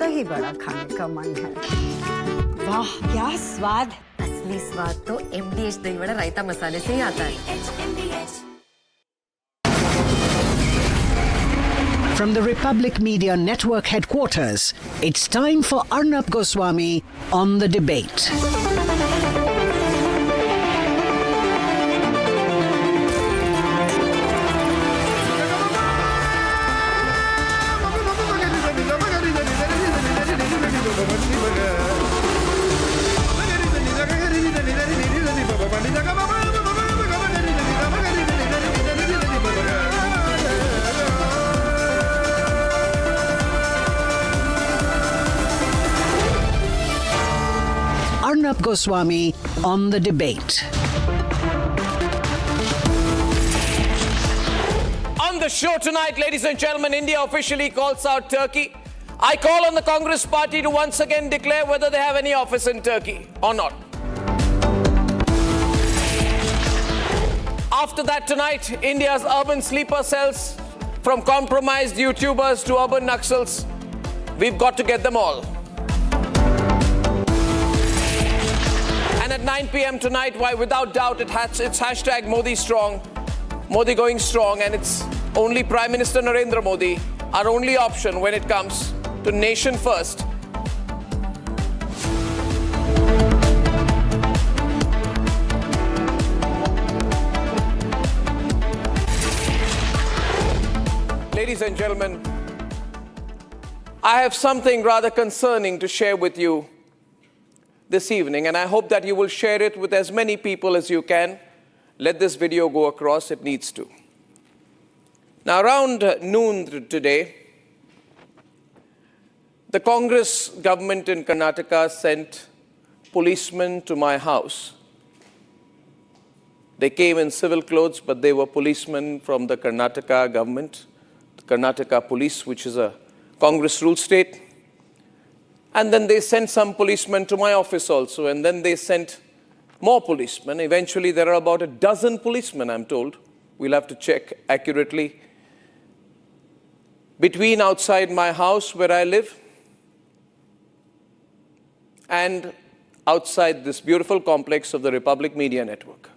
दही बड़ा खाने का मन है। वाह क्या स्वाद! असली स्वाद तो MDH दही बड़ा रायता मसाले से ही आता है। From the Republic Media Network headquarters, it's time for Arnab Goswami on the debate. Arnab Goswami on the debate. On the show tonight, ladies and gentlemen, India officially calls out Turkey. I call on the Congress party to once again declare whether they have any office in Turkey or not. After that tonight, India's urban sleeper cells, from compromised YouTubers to urban Naxals, we've got to get them all. And at 9 p.m. tonight, why without doubt it's hashtag Modi strong, Modi going strong, and it's only Prime Minister Narendra Modi, our only option when it comes to nation first. Ladies and gentlemen, I have something rather concerning to share with you this evening, and I hope that you will share it with as many people as you can. Let this video go across, it needs to. Now, around noon today, the Congress government in Karnataka sent policemen to my house. They came in civil clothes, but they were policemen from the Karnataka government, the Karnataka police, which is a Congress-ruled state. And then they sent some policemen to my office also, and then they sent more policemen. Eventually, there are about a dozen policemen, I'm told. We'll have to check accurately. Between outside my house where I live and outside this beautiful complex of the Republic Media Network.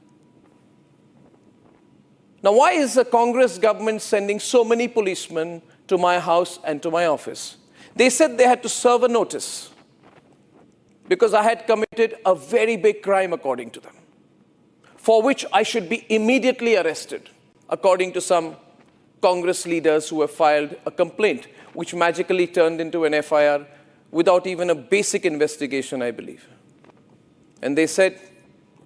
Now, why is the Congress government sending so many policemen to my house and to my office? They said they had to serve a notice because I had committed a very big crime, according to them, for which I should be immediately arrested, according to some Congress leaders who have filed a complaint, which magically turned into an FIR without even a basic investigation, I believe. And they said,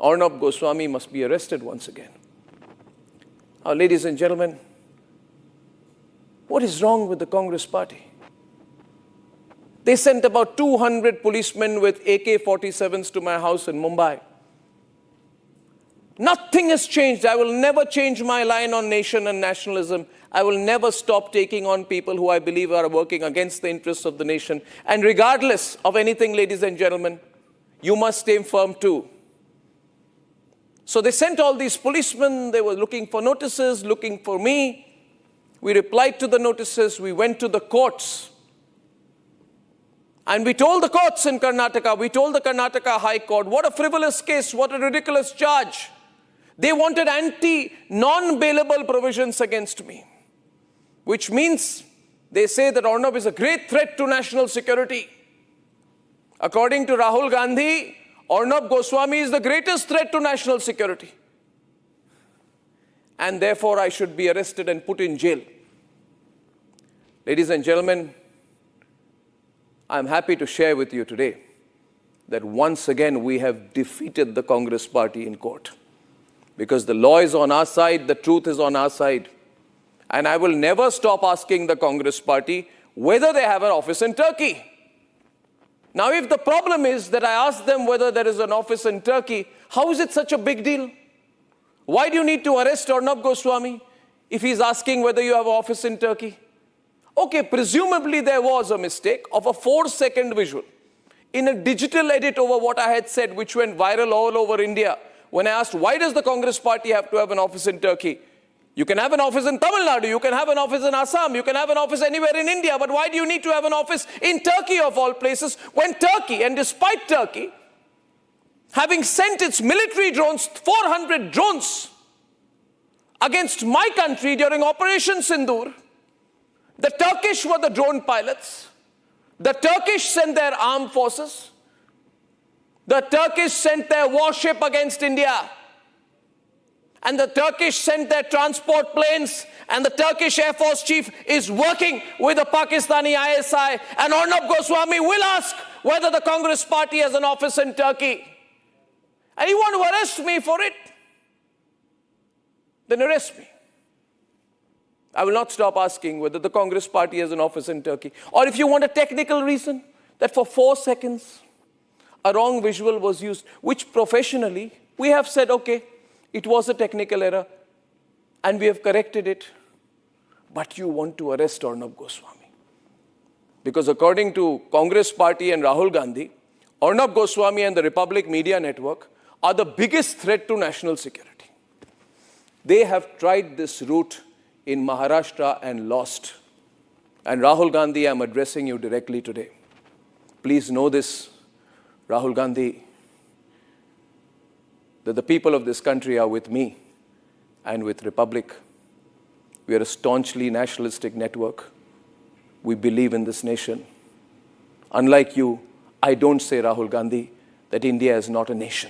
Arnab Goswami must be arrested once again. Now, ladies and gentlemen, what is wrong with the Congress party? They sent about 200 policemen with AK-47s to my house in Mumbai. Nothing has changed. I will never change my line on nation and nationalism. I will never stop taking on people who I believe are working against the interests of the nation. And regardless of anything, ladies and gentlemen, you must stay firm too. So they sent all these policemen. They were looking for notices, looking for me. We replied to the notices. We went to the courts. And we told the courts in Karnataka, we told the Karnataka High Court, what a frivolous case, what a ridiculous charge. They wanted non-bailable provisions against me, which means they say that Arnab is a great threat to national security. According to Rahul Gandhi, Arnab Goswami is the greatest threat to national security. And therefore, I should be arrested and put in jail. Ladies and gentlemen, I'm happy to share with you today that once again we have defeated the Congress party in court. Because the law is on our side, the truth is on our side. And I will never stop asking the Congress party whether they have an office in Turkey. Now, if the problem is that I ask them whether there is an office in Turkey, how is it such a big deal? Why do you need to arrest Arnab Goswami if he's asking whether you have an office in Turkey? Okay, presumably there was a mistake of a 4-second visual in a digital edit over what I had said, which went viral all over India. When I asked, why does the Congress party have to have an office in Turkey? You can have an office in Tamil Nadu, you can have an office in Assam, you can have an office anywhere in India, but why do you need to have an office in Turkey of all places when Turkey, and despite Turkey, having sent its military drones, 400 drones, against my country during Operation Sindoor, the Turkish were the drone pilots, the Turkish sent their armed forces, the Turkish sent their warship against India, and the Turkish sent their transport planes, and the Turkish Air Force chief is working with the Pakistani ISI, and Arnab Goswami will ask whether the Congress party has an office in Turkey. And you want to arrest me for it? Then arrest me. I will not stop asking whether the Congress party has an office in Turkey. Or if you want a technical reason, that for 4 seconds, a wrong visual was used, which professionally, we have said, okay, it was a technical error, and we have corrected it. But you want to arrest Arnab Goswami. Because according to Congress party and Rahul Gandhi, Arnab Goswami and the Republic Media Network are the biggest threat to national security. They have tried this route in Maharashtra and lost. And Rahul Gandhi, I'm addressing you directly today. Please know this, Rahul Gandhi, that the people of this country are with me and with Republic. We are a staunchly nationalistic network. We believe in this nation. Unlike you, I don't say, Rahul Gandhi, that India is not a nation.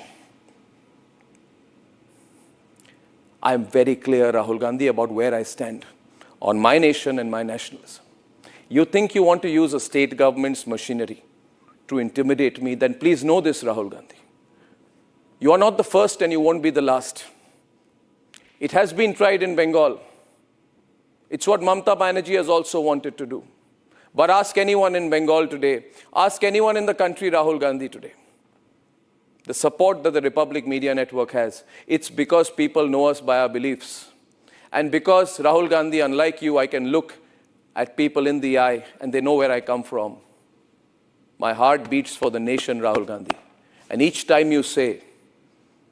I am very clear, Rahul Gandhi, about where I stand on my nation and my nationalism. You think you want to use a state government's machinery to intimidate me, then please know this, Rahul Gandhi. You are not the first and you won't be the last. It has been tried in Bengal. It's what Mamata Banerjee has also wanted to do. But ask anyone in Bengal today, ask anyone in the country, Rahul Gandhi today, the support that the Republic Media Network has, it's because people know us by our beliefs. And because, Rahul Gandhi, unlike you, I can look at people in the eye and they know where I come from. My heart beats for the nation, Rahul Gandhi. And each time you say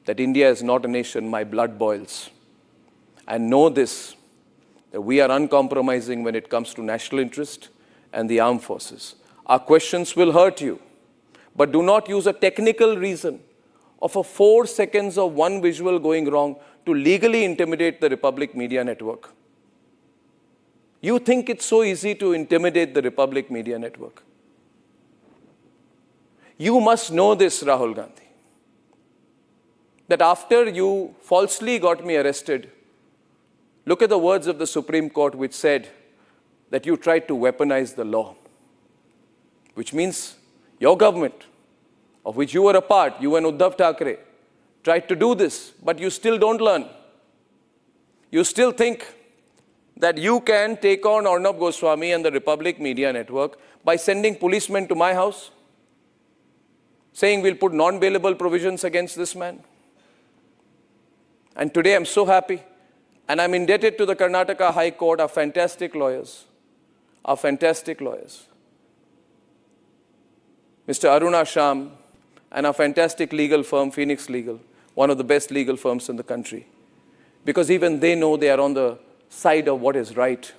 that India is not a nation, my blood boils. And know this, that we are uncompromising when it comes to national interest and the armed forces. Our questions will hurt you. But do not use a technical reason of a 4 seconds of one visual going wrong to legally intimidate the Republic Media Network. You think it's so easy to intimidate the Republic Media Network. You must know this, Rahul Gandhi, that after you falsely got me arrested, look at the words of the Supreme Court which said that you tried to weaponize the law, which means your government, of which you were a part, you and Uddhav Thackeray, tried to do this, but you still don't learn. You still think that you can take on Arnab Goswami and the Republic Media Network by sending policemen to my house, saying we'll put non-bailable provisions against this man. And today I'm so happy, and I'm indebted to the Karnataka High Court, our fantastic lawyers, Mr. Aruna Sham, and our fantastic legal firm, Phoenix Legal, one of the best legal firms in the country. Because even they know they are on the side of what is right.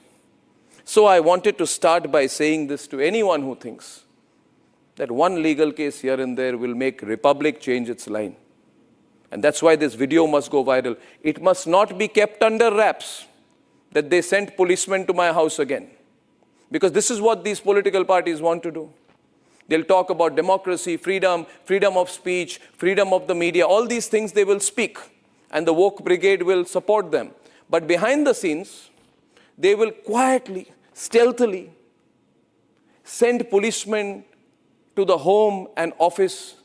So I wanted to start by saying this to anyone who thinks that one legal case here and there will make Republic change its line. And that's why this video must go viral. It must not be kept under wraps that they sent policemen to my house again. Because this is what these political parties want to do. They'll talk about democracy, freedom, freedom of speech, freedom of the media. All these things they will speak. And the woke brigade will support them. But behind the scenes, they will quietly, stealthily send policemen to the home and office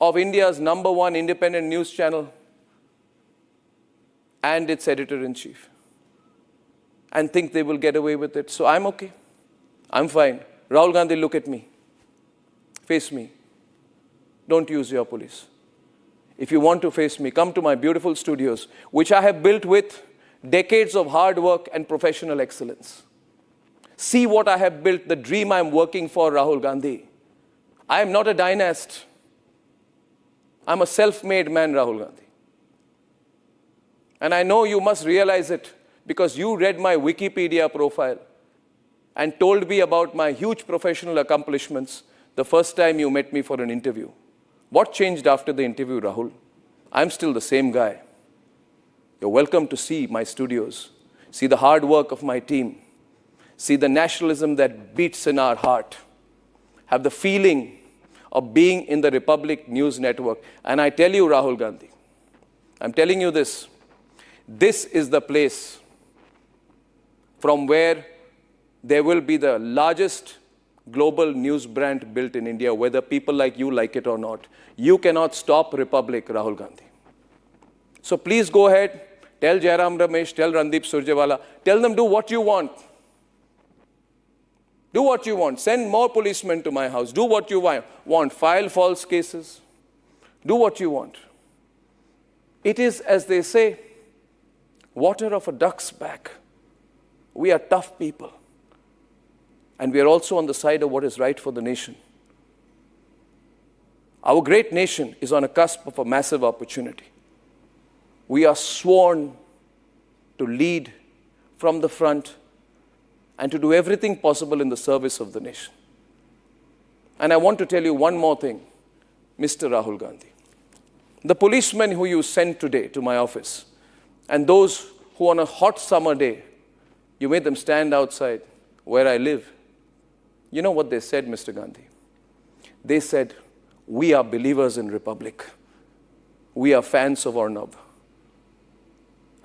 of India's #1 independent news channel and its editor-in-chief and think they will get away with it. So I'm okay. I'm fine. Rahul Gandhi, look at me. Face me. Don't use your police. If you want to face me, come to my beautiful studios, which I have built with decades of hard work and professional excellence. See what I have built, the dream I'm working for, Rahul Gandhi. I am not a dynast. I'm a self-made man, Rahul Gandhi. And I know you must realize it because you read my Wikipedia profile and told me about my huge professional accomplishments the first time you met me for an interview. What changed after the interview, Rahul? I'm still the same guy. You're welcome to see my studios, see the hard work of my team, see the nationalism that beats in our heart, have the feeling of being in the Republic News Network. And I tell you, Rahul Gandhi, I'm telling you this is the place from where there will be the largest global news brand built in India, whether people like you like it or not. You cannot stop Republic, Rahul Gandhi. So please go ahead, tell Jairam Ramesh, tell Randeep Surjewala, tell them do what you want. Do what you want. Send more policemen to my house. Do what you want. File false cases. Do what you want. It is, as they say, water of a duck's back. We are tough people. And we are also on the side of what is right for the nation. Our great nation is on a cusp of a massive opportunity. We are sworn to lead from the front and to do everything possible in the service of the nation. And I want to tell you one more thing, Mr. Rahul Gandhi. The policemen who you sent today to my office, and those who on a hot summer day, you made them stand outside where I live. You know what they said, Mr. Gandhi? They said, we are believers in Republic. We are fans of Arnab.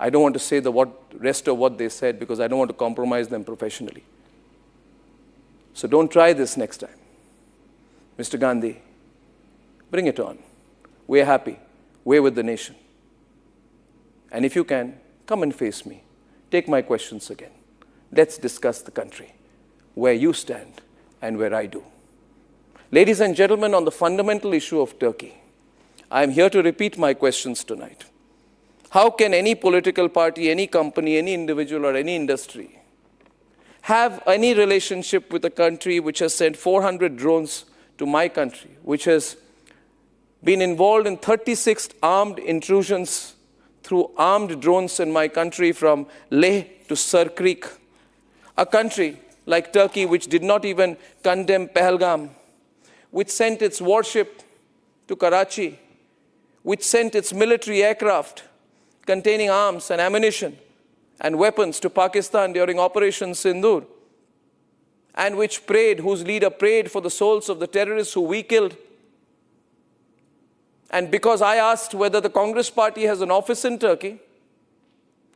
I don't want to say the rest of what they said because I don't want to compromise them professionally. So don't try this next time. Mr. Gandhi, bring it on. We're happy. We're with the nation. And if you can, come and face me. Take my questions again. Let's discuss the country, where you stand and where I do. Ladies and gentlemen, on the fundamental issue of Turkey, I am here to repeat my questions tonight. How can any political party, any company, any individual or any industry have any relationship with a country which has sent 400 drones to my country, which has been involved in 36 armed intrusions through armed drones in my country from Leh to Sir Creek, a country like Turkey which did not even condemn Pahalgam, which sent its warship to Karachi, which sent its military aircraft containing arms and ammunition and weapons to Pakistan during Operation Sindoor, and whose leader prayed for the souls of the terrorists who we killed. And because I asked whether the Congress party has an office in Turkey,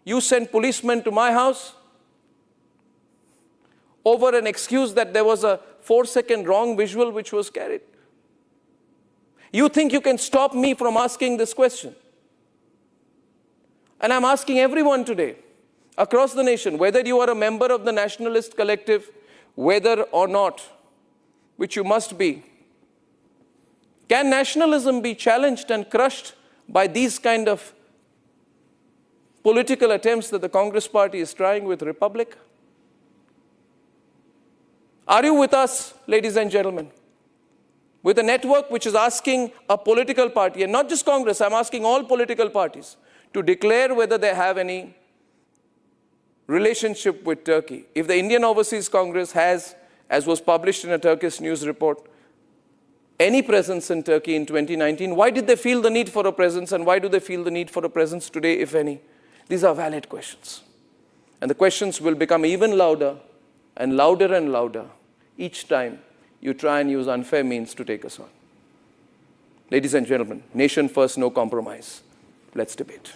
you sent policemen to my house over an excuse that there was a 4-second wrong visual which was carried. You think you can stop me from asking this question? And I'm asking everyone today, across the nation, whether you are a member of the nationalist collective, whether or not, which you must be, can nationalism be challenged and crushed by these kind of political attempts that the Congress party is trying with Republic? Are you with us, ladies and gentlemen? With a network which is asking a political party, and not just Congress, I'm asking all political parties, to declare whether they have any relationship with Turkey. If the Indian Overseas Congress has, as was published in a Turkish news report, any presence in Turkey in 2019, why did they feel the need for a presence, and why do they feel the need for a presence today, if any? These are valid questions. And the questions will become even louder and louder and louder each time you try and use unfair means to take us on. Ladies and gentlemen, nation first, no compromise. Let's debate.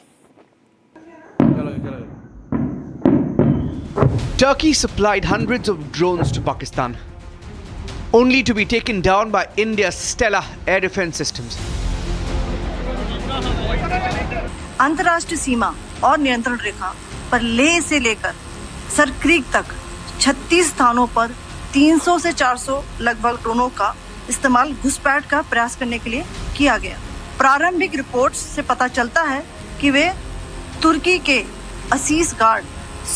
Turkey supplied hundreds of drones to Pakistan, only to be taken down by India's stellar air defense systems. अंतर्राष्ट्रीय सीमा और नियंत्रण रेखा पर लेह से लेकर sir creek तक 36 स्थानों पर 300 से 400 लगभग ड्रोनों का इस्तेमाल घुसपैठ का प्रयास करने के लिए किया गया। प्रारंभिक रिपोर्ट्स से पता चलता है कि वे तुर्की के असीस गार्ड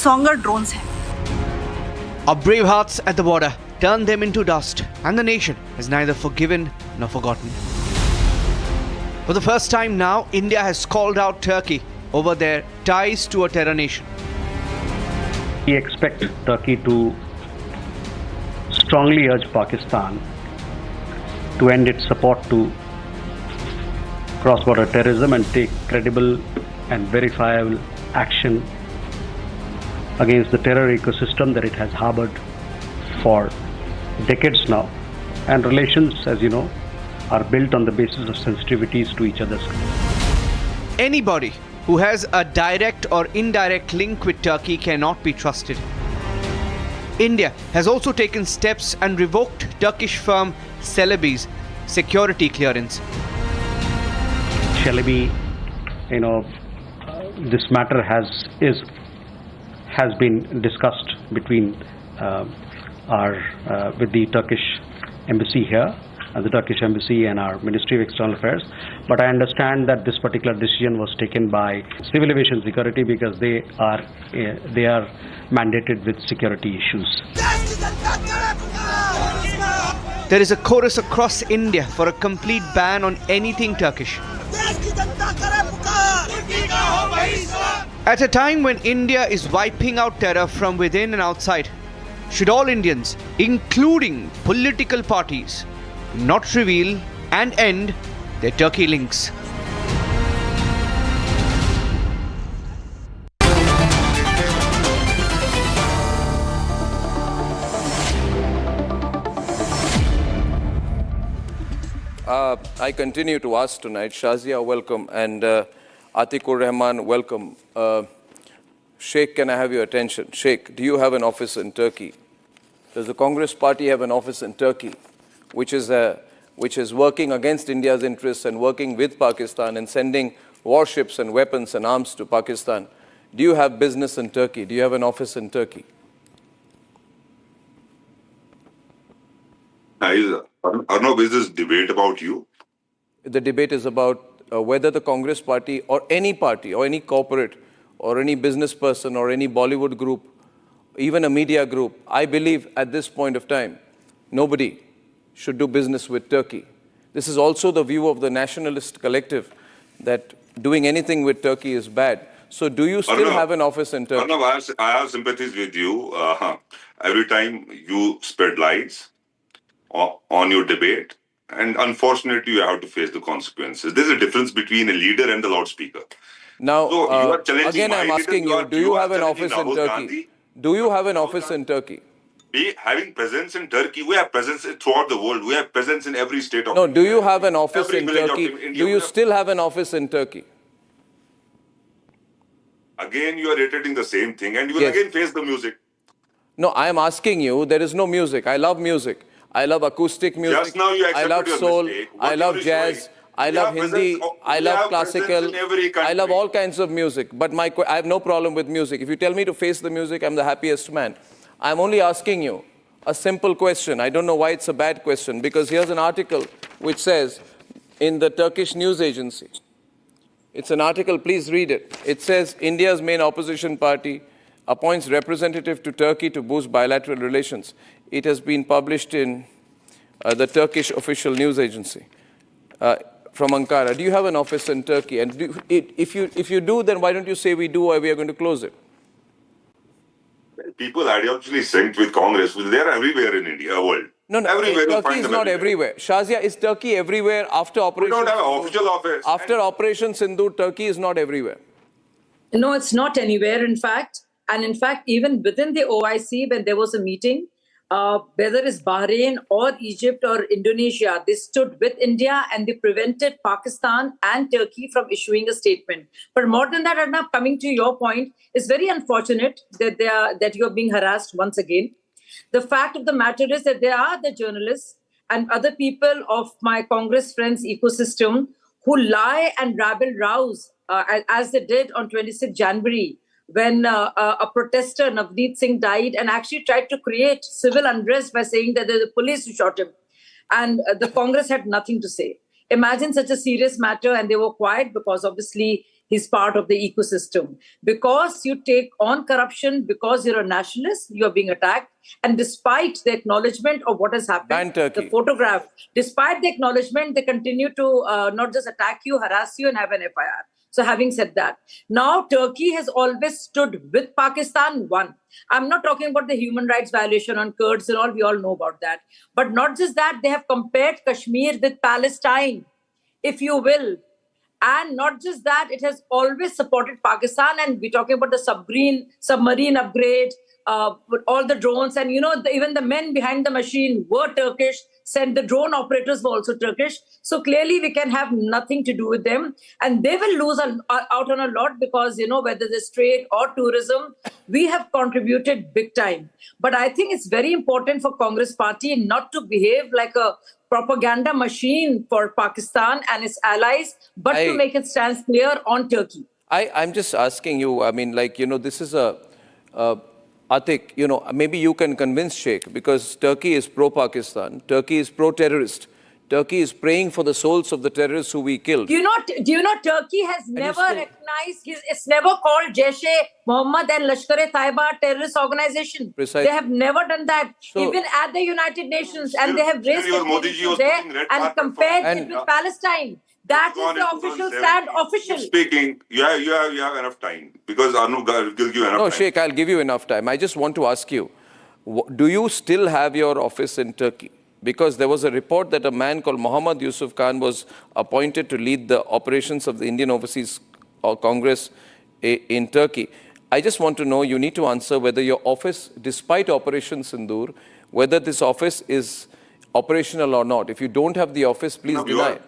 सोंगर ड्रोन्स हैं। Our brave hearts at the border turned them into dust, and the nation is neither forgiven nor forgotten. For the first time now, India has called out Turkey over their ties to a terror nation. We expect Turkey to strongly urge Pakistan to end its support to cross-border terrorism and take credible and verifiable action against the terror ecosystem that it has harbored for decades now. And relations, as you know, are built on the basis of sensitivities to each other's. Anybody who has a direct or indirect link with Turkey cannot be trusted. India has also taken steps and revoked Turkish firm Celebi's security clearance. Celebi, this matter has been discussed between with the Turkish embassy here, the Turkish embassy and our Ministry of External Affairs. But I understand that this particular decision was taken by Civil Aviation Security because they are mandated with security issues. There is a chorus across India for a complete ban on anything Turkish. At a time when India is wiping out terror from within and outside, should all Indians, including political parties, not reveal and end their Turkey links? I continue to ask tonight. Shazia, welcome, and Atikur Rahman, welcome. Sheikh, can I have your attention? Sheikh, do you have an office in Turkey? Does the Congress Party have an office in Turkey, which is working against India's interests and working with Pakistan and sending warships and weapons and arms to Pakistan? Do you have business in Turkey? Do you have an office in Turkey? Arnab, is this debate about you? The debate is about whether the Congress Party or any corporate or any business person or any Bollywood group, even a media group, I believe at this point of time, nobody should do business with Turkey. This is also the view of the nationalist collective, that doing anything with Turkey is bad. So do you still have an office in Turkey? Arnab, I have sympathies with you. Every time you spread lies on your debate, and unfortunately you have to face the consequences. There's a difference between a leader and the loudspeaker. Now, so again I'm asking you, do you have an office in Turkey? Do you have an office in Turkey? We having presence in Turkey, we have presence throughout the world. We have presence in every state of No, India. do you have an office Every in village of Turkey? India. Do you still have an office in Turkey? Again, you are reiterating the same thing and you will Yes. again face the music. No, I am asking you, there is no music. I love music. I love acoustic music. Just now you I accepted love your soul. mistake. I What love you are jazz. showing, I we love have Hindi. presence- I we love have presence classical. in every I country. love all kinds of music. But I have no problem with music. If you tell me to face the music, I'm the happiest man. I'm only asking you a simple question. I don't know why it's a bad question, because here's an article which says in the Turkish news agency. It's an article, please read it. It says India's main opposition party appoints representative to Turkey to boost bilateral relations. It has been published in the Turkish official news agency from Ankara. Do you have an office in Turkey? And if you do, then why don't you say we do, or we are going to close it? People ideologically synced with Congress. They're everywhere in India, world. No, Everywhere you Turkey find is them not everywhere. everywhere. Shazia, is Turkey everywhere after We Operation don't have an Sindoor? official office. After Operation Sindoor, Turkey is not everywhere. No, it's not anywhere, in fact. And in fact, even within the OIC, when there was a meeting, whether it's Bahrain or Egypt or Indonesia, they stood with India and they prevented Pakistan and Turkey from issuing a statement. But more than that, Arnab, coming to your point, it's very unfortunate that you are being harassed once again. The fact of the matter is that there are the journalists and other people of my Congress friends ecosystem who lie and rabble-rouse as they did on 26 January when a protester, Navneet Singh, died and actually tried to create civil unrest by saying that the police shot him. And the Congress had nothing to say. Imagine such a serious matter, and they were quiet because obviously he's part of the ecosystem. Because you take on corruption, because you're a nationalist, you're being attacked. And despite the acknowledgement of what has happened, the photograph, despite the acknowledgement, they continue to not just attack you, harass you, and have an FIR. So having said that, now Turkey has always stood with Pakistan. One, I'm not talking about the human rights violation on Kurds and all. We all know about that. But not just that, they have compared Kashmir with Palestine, if you will. And not just that, it has always supported Pakistan. And we're talking about the submarine upgrade, with all the drones. And, even the men behind the machine were Turkish. The drone operators were also Turkish. So clearly we can have nothing to do with them. And they will lose out on a lot because, whether it's trade or tourism, we have contributed big time. But I think it's very important for Congress party not to behave like a propaganda machine for Pakistan and its allies, but to make its stance clear on Turkey. I'm just asking you, this is Atik, maybe you can convince Sheikh because Turkey is pro-Pakistan, Turkey is pro-terrorist. Turkey is praying for the souls of the terrorists who we killed. Do you know Turkey has never recognized, it's never called Jaish-e-Mohammed and Lashkar-e-Taiba terrorist organization. Precisely. They have never done that, even at the United Nations, and they have raised the issue there and compared it with Palestine. That is the official stand, official. Speaking, you have enough time because Arnab will give you enough time. No, Sheikh, I'll give you enough time. I just want to ask you, do you still have your office in Turkey? Because there was a report that a man called Muhammad Yusuf Khan was appointed to lead the operations of the Indian Overseas Congress in Turkey. I just want to know, you need to answer whether your office, despite Operation Sindoor, whether this office is operational or not. If you don't have the office, please deny it.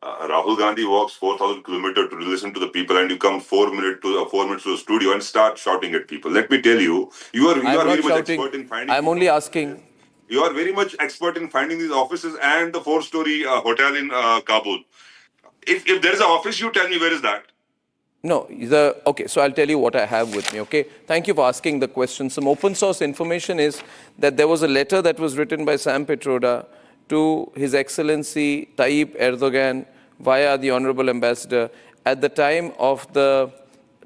Rahul Gandhi walks 4,000 kilometers to listen to the people, and you come 4 minutes to the studio and start shouting at people. Let me tell you, you are very much expert in finding. I'm only asking. You are very much expert in finding these offices and the 4-story hotel in Kabul. If there is an office, you tell me where is that? No, okay, so I'll tell you what I have with me, okay? Thank you for asking the question. Some open source information is that there was a letter that was written by Sam Petroda to His Excellency Tayyip Erdogan via the Honorable Ambassador at the time of the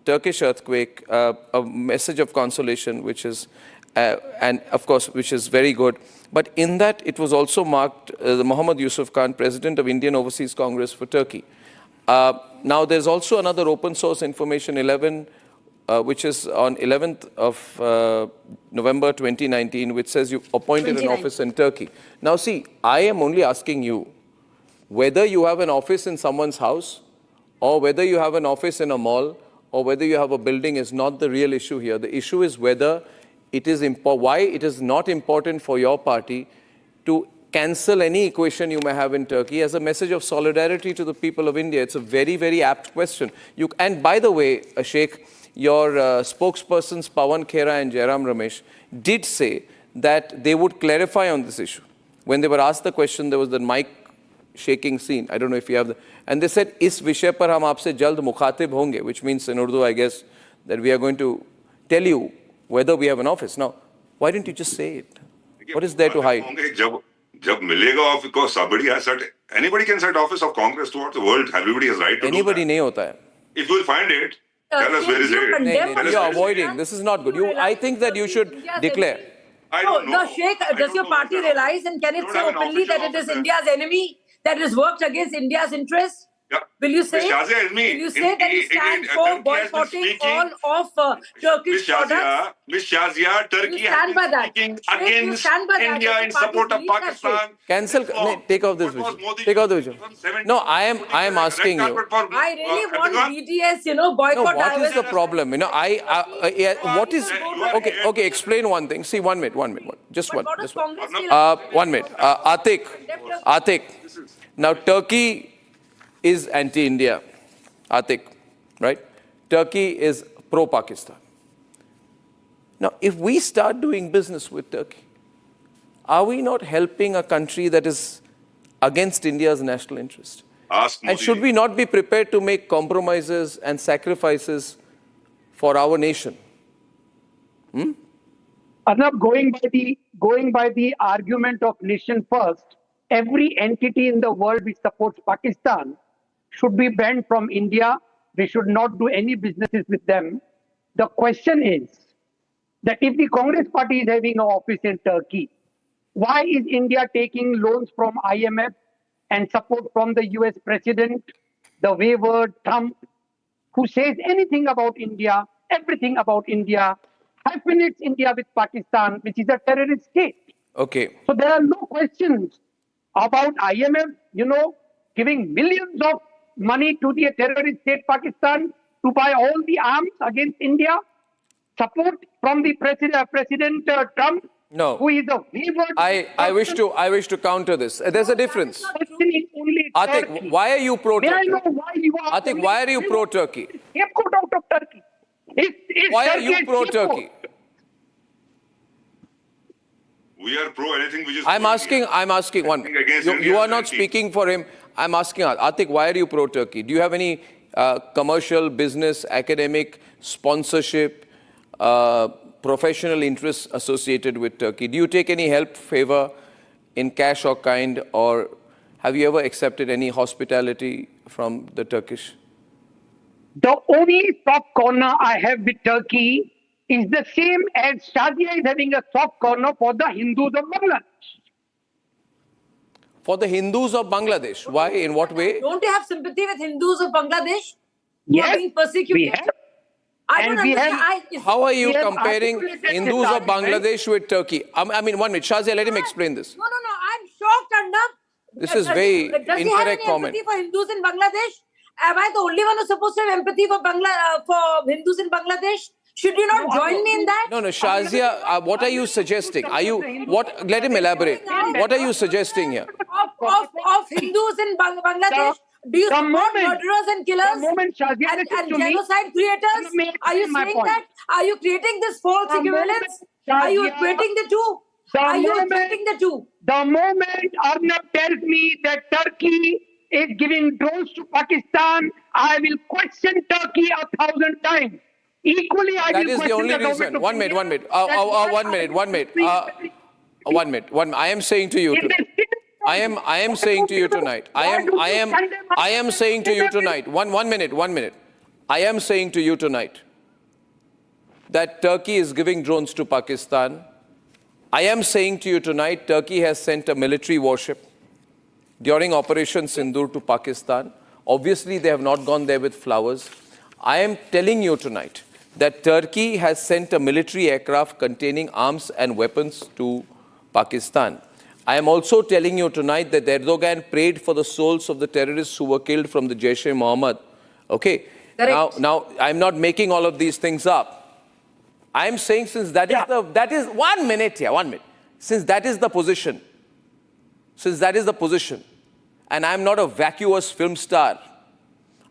Turkish earthquake, a message of consolation, which is, and of course, which is very good. But in that, it was also marked the Muhammad Yusuf Khan, President of Indian Overseas Congress for Turkey. Now, there's also another open source information 11, which is on 11th of November 2019, which says you appointed an office in Turkey. Now, see, I am only asking you whether you have an office in someone's house or whether you have an office in a mall or whether you have a building is not the real issue here. The issue is whether it is why it is not important for your party to cancel any equation you may have in Turkey as a message of solidarity to the people of India. It's a very, very apt question. And by the way, Sheikh, your spokespersons Pawan Khera and Jairam Ramesh did say that they would clarify on this issue. When they were asked the question, there was the mic shaking scene. I don't know if you have the... And they said, "Is vishay par hum aapse jald mukhatib honge," which means in Urdu, I guess, that we are going to tell you whether we have an office. Now, why didn't you just say it? What is there to hide? Jab milega office, because somebody has set, anybody can set office of Congress throughout the world. Everybody has right to Anybody do that. nahi hota hai. If you will find it, tell us where is it. You are avoiding. This is not good. I think that you should declare. I don't know. No, Sheikh, does your party realize and can it say openly that it is India's enemy, that it has worked against India's interests? Yeah. Will you say? Will you say that you stand for boycotting all of Turkish products? Miss Shazia, Turkey has been speaking against India in support of Pakistan. Cancel. Take off this vision. Take off the vision. No, I am asking you. I really want BDS, boycott. No, what is the problem? What is... Okay, explain one thing. See, one minute. Just one. 1 minute. Atik. Now, Turkey is anti-India, Atik, right? Turkey is pro-Pakistan. Now, if we start doing business with Turkey, are we not helping a country that is against India's national interest? And should we not be prepared to make compromises and sacrifices for our nation? Arnab, going by the argument of nation first, every entity in the world which supports Pakistan should be banned from India. We should not do any businesses with them. The question is that if the Congress party is having an office in Turkey, why is India taking loans from IMF and support from the US president? the wayward Trump, who says anything about India, everything about India, hyphenates India with Pakistan, which is a terrorist state. Okay. So there are no questions about IMF, giving millions of money to the terrorist state Pakistan to buy all the arms against India. Support from the President Trump, No. who is a wayward. I wish to counter this. There's a difference. Atik, why are you pro-Turkey? May I know why you are? Atik, why are you pro-Turkey? Scapegoat out of Turkey. Why are Turkey you a pro-Turkey? scapegoat? We are pro anything which is. I'm asking one. You are not speaking for him. I'm asking Atik, why are you pro-Turkey? Do you have any commercial, business, academic, sponsorship, professional interests associated with Turkey? Do you take any help, favor in cash or kind, or have you ever accepted any hospitality from the Turkish? The only soft corner I have with Turkey is the same as Shazia is having a soft corner for the Hindus of Bangladesh. For the Hindus of Bangladesh. Why? In what way? Don't you have sympathy with Hindus of Bangladesh who Yes, are being persecuted? we have. I don't And we have- understand. How are you We have comparing articulated Hindus this of Bangladesh with Turkey? I mean, 1 minute. Shazia, let him explain this. No. I'm shocked, Arnab. This is very Does he have incorrect any comment. empathy for Hindus in Bangladesh? Am I the only one who's supposed to have empathy for Hindus in Bangladesh? Should you not join me in that? No, Shazia, what are you suggesting? Let him elaborate. What are you suggesting here? Of Hindus in Bangladesh? Do you support murderers and killers and genocide creators? Are you saying that? Are you creating this false equivalence? Are you equating the two? Are you equating the two? The moment Arnab tells me that Turkey is giving drones to Pakistan, I will question Turkey 1,000 times. Equally, I That will is the question only the reason. government One minute. I am saying to you tonight. I am saying to you tonight. I am saying to you tonight. One minute. I am saying to you tonight that Turkey is giving drones to Pakistan. I am saying to you tonight, Turkey has sent a military warship during Operation Sindoor to Pakistan. Obviously, they have not gone there with flowers. I am telling you tonight that Turkey has sent a military aircraft containing arms and weapons to Pakistan. I am also telling you tonight that Erdogan prayed for the souls of the terrorists who were killed from the Jaish-e-Mohammed. Okay? Now, I'm not making all of these things up. I am saying since that is 1 minute here, 1 minute. Since that is the position, and I'm not a vacuous film star,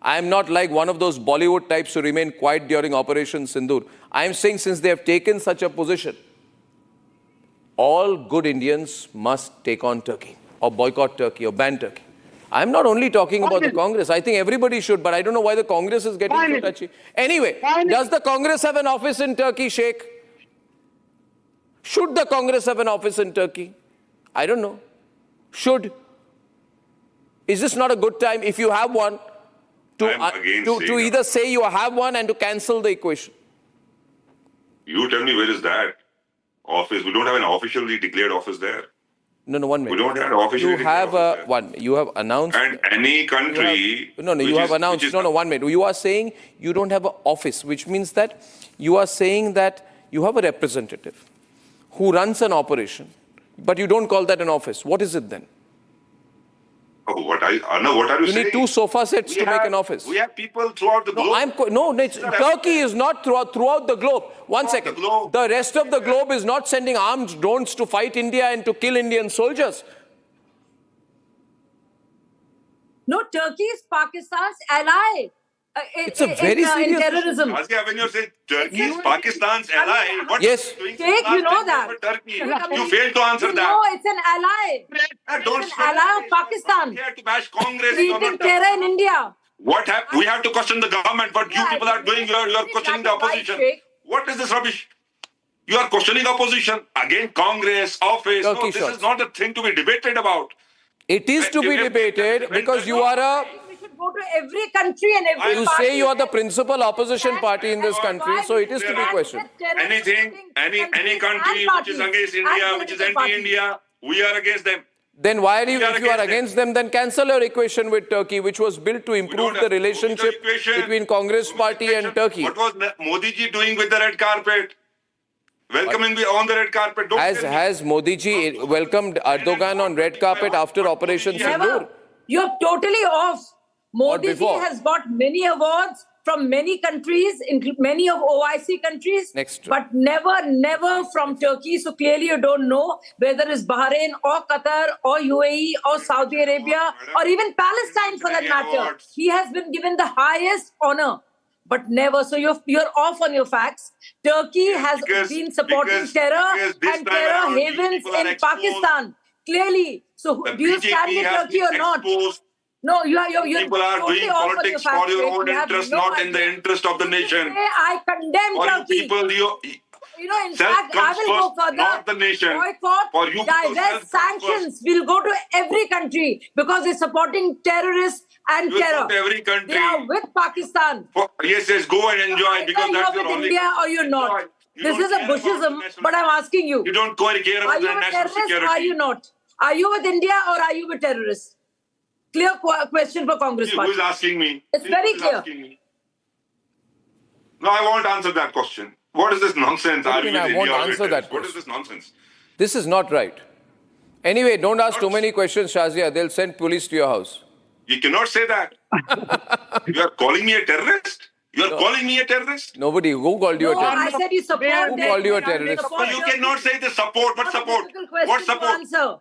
I am not like one of those Bollywood types who remain quiet during Operation Sindoor. I am saying since they have taken such a position, all good Indians must take on Turkey or boycott Turkey or ban Turkey. I'm not only talking about the Congress. I think everybody should, but I don't know why the Congress is getting so touchy. Anyway, does the Congress have an office in Turkey, Sheikh? Should the Congress have an office in Turkey? I don't know. Should. Is this not a good time, if you have one, to either say you have one and to cancel the equation? You tell me, where is that office? We don't have an officially declared office there. No, 1 minute. We don't have an officially declared office there. You have announced. And any country. You have announced. 1 minute. You are saying you don't have an office, which means that you are saying that you have a representative who runs an operation, but you don't call that an office. What is it then? Oh, what are you saying? You need 2 sofa sets to make an office. We have people throughout the globe. Turkey is not throughout the globe. One second. The rest of the globe is not sending armed drones to fight India and to kill Indian soldiers. No, Turkey is Pakistan's ally. It's a very serious in terrorism. Askia, when you say Turkey is Pakistan's ally, what Yes. doing Sheikh, you know that. for Turkey? You failed to answer that. No, it's an ally. Don't It's an ally of Pakistan. here to bash Congress. Treating terror in India. What happened? We have to question the government. What you people are doing, you are questioning the opposition. What is this rubbish? You are questioning opposition. Again, Congress, office. Turkey This is not a thing to be debated about. It is to be debated because you are a... We should go to every country and every You party. say you are the principal opposition party in this country, so it is to be questioned. Any country which is against India, which is anti-India, we are against them. Then why are you, We are if you are against against them, then cancel your equation with Turkey, which was built to improve the relationship between Congress party and Turkey. What was Modi ji doing with the red carpet? Welcoming me on the red carpet. Don't tell me. Has Modi ji welcomed Erdogan on red carpet after Operation Sindoor? Never. You're totally off. Modi ji before? has got many awards from many countries, many of OIC countries, but never from Turkey. So clearly you don't know whether it's Bahrain or Qatar or UAE or Saudi Arabia or even Palestine for that matter. He has been given the highest honor, but never. So you're off on your facts. Turkey has been supporting terror and terror havens in Pakistan. Clearly. So do you stand with Turkey or not? No, you're people are totally doing off politics on your for your own interest, not in the interest of the nation. I condemn For you Turkey. people, In fact, I will go further. not the nation. Boycott, For you people, divest sanctions will go to every country because they're supporting terrorists and You terror. go to every country. They are with Pakistan. Yes, go and enjoy because Either that's you're your with only. India or you're not. No, you This don't is a care about the Bushism, national- but I'm asking you. You don't care Are about you the a national terrorist security. or are you not? Are you with India or are you with terrorists? Clear question for Congress Who party. is asking me? It's very Who is clear. asking me? No, I won't answer that question. What is this nonsense? What Are do you you mean with I won't India or answer with that terrorists? What is question? this nonsense? This is not right. Anyway, don't ask too many questions, Shazia. They'll send police to your house. You cannot say that. You are calling me a terrorist? You are calling me a terrorist? Nobody. Who called you a No, I terrorist? said you support Who them. called you a terrorist? Support You Turkey. cannot say the support. What Not a support? difficult question What to support? answer.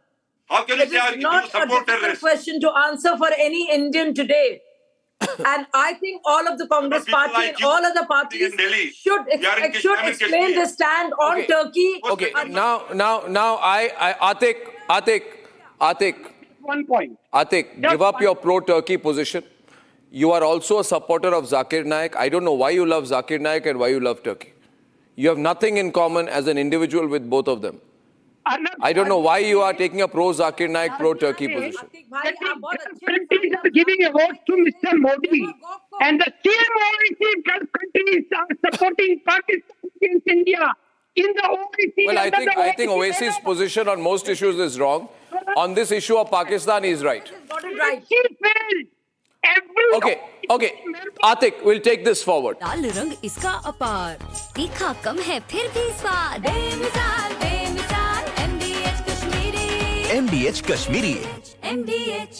How can you It say is you not a support difficult terrorists? question to answer for any Indian today. And I think all of the Congress people party like and you all other parties in Delhi. should You are in explain Kashmir. their stand on Okay. Turkey. Okay, now, Atik, One point. Atik, give up your pro-Turkey position. You are also a supporter of Zakir Naik. I don't know why you love Zakir Naik and why you love Turkey. You have nothing in common as an individual with both of them. I don't know why you are taking a pro-Zakir Naik, pro-Turkey position. Countries are giving awards to Mr. Modi, and the same OIC countries are supporting Pakistan against India in the OIC. Well, I think Oasis' position on most issues is wrong. On this issue of Pakistan, he is right. Got it right. She failed. Every Okay. Atik, we'll take this forward. लाल रंग इसका अपार तीखा कम है फिर भी स्वाद बेमिसाल बेमिसाल MDH Kashmiri MDH Kashmiri MDH